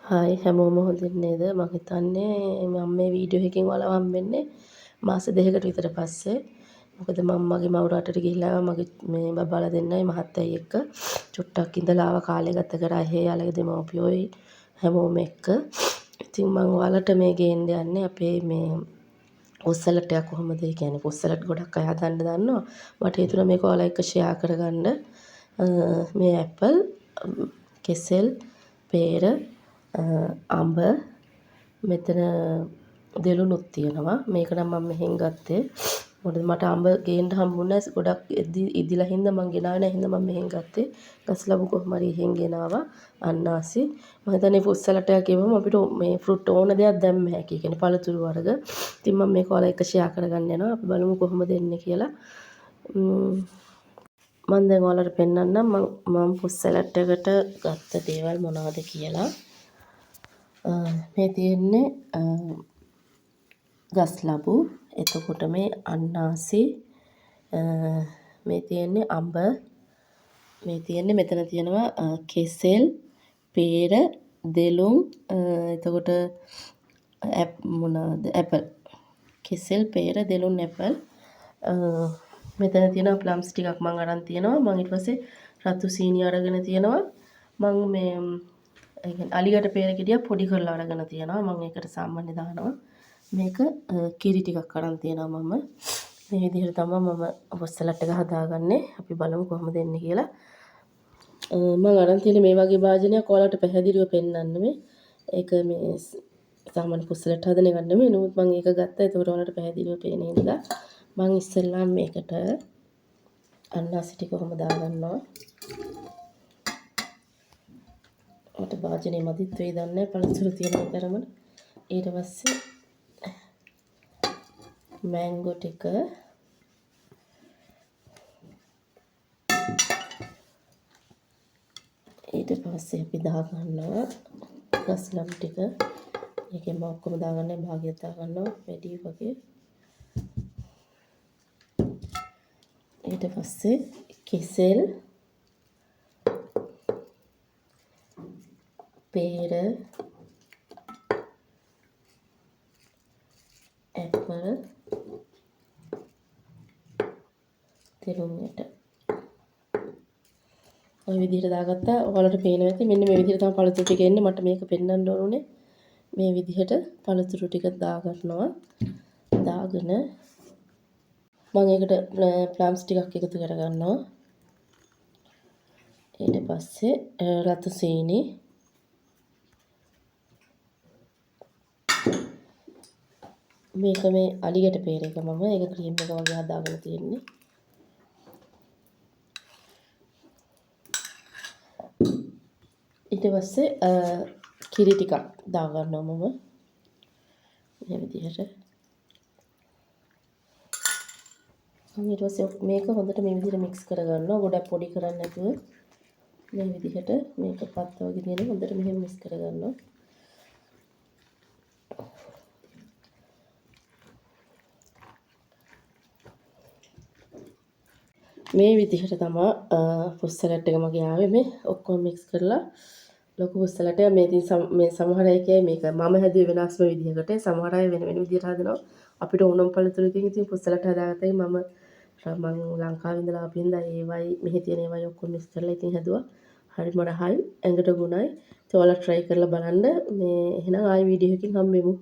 Hi හැමෝම හොඳින් නේද? මම හිතන්නේ මම මේ වීඩියෝ එකකින් ඔයාලව හම්බෙන්නේ මාස දෙකකට විතර පස්සේ. මොකද මම මගේ මව් රටට ගිහිල්ලා ආවා මගේ මේ බබාලා දෙන්නයි මහත්තයයි එක්ක. චුට්ටක් ඉඳලා ආවා කාලේ ගත කරා එහෙ යාළගේ දෙමව්පියෝයි හැමෝම එක්ක. ඉතින් මම ඔයාලට මේ ගේන්න යන්නේ අපේ මේ පොස්සලට් එක කොහොමද ඒ කියන්නේ පොස්සලට් ගොඩක් අය හදන්න දන්නවා. මට හිතුණා මේක ඔයාලා එක්ක ෂෙයා කරගන්න. මේ ඇපල්, කෙසෙල්, පේර, අඹ මෙතන දෙලුණුත් තියෙනවා. මේක නම් මම මෙහෙන් ගත්තේ. මොකද මට අඹ ගේන්න හම්බුනේ නැහැ. ගොඩක් ඉදිලා හින්දා මම ගෙනාවේ නැහැ හින්දා මම මෙහෙන් ගත්තේ. ගස් ලැබු කොහොම හරි එහෙන් ගෙනාවා. අන්නාසි. මම හිතන්නේ ෆුඩ් සලාඩ් එකක් කියවම අපිට මේ ෆෘට් ඕන දෙයක් දැම්ම හැකි. ඒ කියන්නේ පළතුරු වර්ග. ඉතින් මම මේක ඔයාලා එක්ක ෂෙයා කරගන්න යනවා. අපි බලමු කොහොමද එන්නේ කියලා. මම දැන් ඔයාලට පෙන්නන්නම් මම ෆුඩ් සලාඩ් එකට ගත්ත දේවල් මොනවද කියලා. මේ තියෙන්නේ ගස් ලබු, එතකොට මේ අන්නාසි, මේ තියෙන්නේ අඹ, මේ තියෙන්නේ මෙතන තියෙනවා කෙසෙල්, පේර, දෙලුම්, එතකොට මොනවාද ඇපල්. කෙසෙල්, පේර, දෙලුම්, ඇපල්. මෙතන තියෙනවා ප්ලම්ස් ටිකක් මම අරන් තියෙනවා. මම ඊට පස්සේ රතු සීනි අරගෙන තියෙනවා. මම මේ අලිගට පේර ගෙඩියක් පොඩි කරලා අරගෙන තියෙනවා. මම ඒකට සාමාන්‍ය දානවා. මේක කිරි ටිකක් අරන් තියෙනවා මම. මේ විදිහට තමයි මම පොස්සලට් එක හදාගන්නේ. අපි බලමු කොහොමද එන්නේ කියලා. මම අරන් තියෙන්නේ මේ වගේ භාජනයක් ඔයාලට පැහැදිලිව පෙන්නන්න මේ. ඒක මේ සාමාන්‍ය පොස්සලට් හදන එක නෙමෙයි. නමුත් මම ඒක ගත්තා. ඒකට ඔයාලට පැහැදිලිව පේන හින්දා මම ඉස්සෙල්ලාම මේකට අන්නාසි ටික කොහොම දාගන්නවා. මට භාජනය මදිත් වෙයි දන්නේ පළතුරු තියෙන තරම. ඊට පස්සේ මැංගෝ ටික ඊට පස්සේ අපි දාගන්නවා ගස් ලබු ටික. ඒකෙන් මම ඔක්කොම දාගන්නේ භාගයක් දාගන්නවා වැඩි වගේ. ඊට පස්සේ කෙසෙල්, පේර, ඇපල්, දෙලුම් යට. ඔය විදිහට දාගත්තා. ඔයාලට පේනවා ඇති මෙන්න මේ විදිහට තමයි පළතුරු ටික එන්නේ. මට මේක පෙන්වන්න ඕනේ. මේ විදිහට පළතුරු ටික දාගන්නවා. දාගෙන මම ඒකට ප්ලම්ස් ටිකක් එකතු කරගන්නවා. ඊට පස්සේ රතු සීනි, මේක මේ අලිගට පේර එක මම ඒක ක්‍රීම් එක වගේ හදාගෙන තියෙන්නේ. ඊට පස්සේ කිරි ටිකක් දාගන්නවා මම මේ විදිහට. ඊට පස්සේ මේක හොඳට මේ විදිහට මික්ස් කරගන්නවා. ගොඩක් පොඩි කරන්නේ නැතුව මේ විදිහට මේක පත්ත වගේ දෙන හොඳට මෙහෙම මික්ස් කරගන්නවා. මේ විදිහට තමයි ෆුඩ් සලාඩ් එක මගේ ආවේ. මේ ඔක්කොම මික්ස් කරලා ලොකු ෆුඩ් සලාඩ් එක මේ සමහර අය කියයි මේක මම හැදුවේ වෙනස්ම විදිහකට. සමහර අය වෙන වෙන විදිහට හදනවා. අපිට ඕනම පළතුරකින් ඉතින් ෆුඩ් සලාඩ් හදාගත්තයි මම ලංකාවේ ඉඳලා ආපු හින්දා ඒවයි මෙහි තියෙන ඒවයි ඔක්කොම මික්ස් කරලා ඉතින් හැදුවා. හරිම රහයි ඇඟට ගුණයි. ඒත් ඔයාලා try කරලා බලන්න. මේ එහෙනම් ආයි වීඩියෝ එකකින් හම්බෙමු.